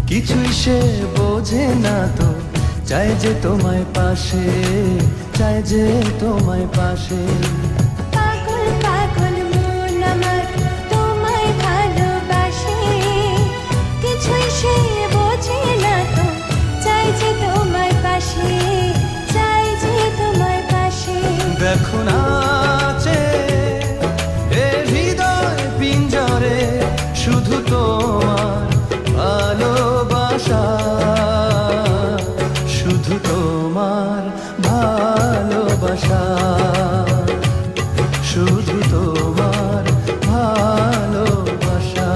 কিছুই সে বোঝে না তো, চাই যে তোমায় পাশে, চাই যে তোমায় পাশে। পাগল পাগল মন আমার তোমায় ভালোবাসে, কিছুই সে বোঝে না তো, চাই যে তোমায় পাশে, চাই যে তোমায় পাশে। দেখো নাচে এ হৃদয় পিঞ্জরে, শুধু তোমার ভালোবাসা, শুধু তোমার ভালোবাসা, শুধু তোমার ভালোবাসা।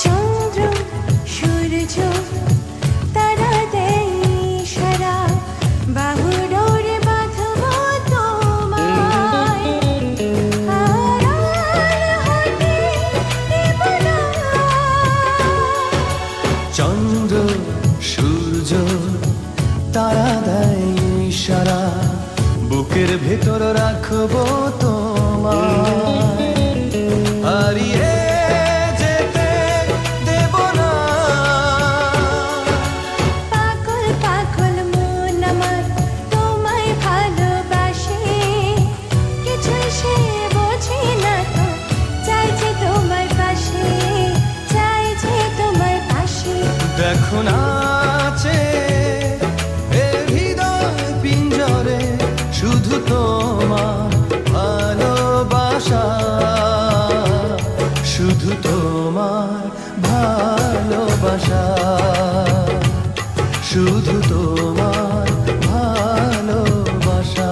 চন্দ্র সূর্য তারা দেয় ইশারা, বাহু ডোরে বাঁধব তোমায়, আড়াল হতে দেব না। চন্দ্র সূর্য তারা দেয় ইশারা, বুকের ভেতর রাখবো তোমায়, হারিয়ে যেতে দেব না। পাগল পাগল মন আমার তোমায় ভালোবাসে, কিছুই সে বোঝে না তো, চাই যে তোমায় পাশে, চাই যে তোমায় পাশে। দেখো নাচে এ হৃদয় পিঞ্জরে, শুধু তোমার ভালোবাসা, শুধু তোমার ভালোবাসা, শুধু তোমার ভালোবাসা।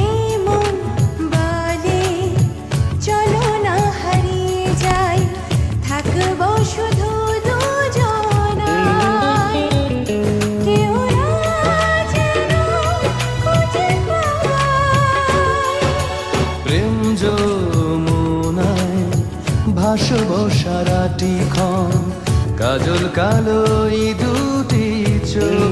এই মন বলে চলো না হারিয়ে যাই, থাকবো শুধু দুজনায়, কেউ না যেন খুঁজে পায়। প্রেম যমুনায় ভাসব সারাটি ক্ষণ, কাজল কালো এই দুটি চোখ,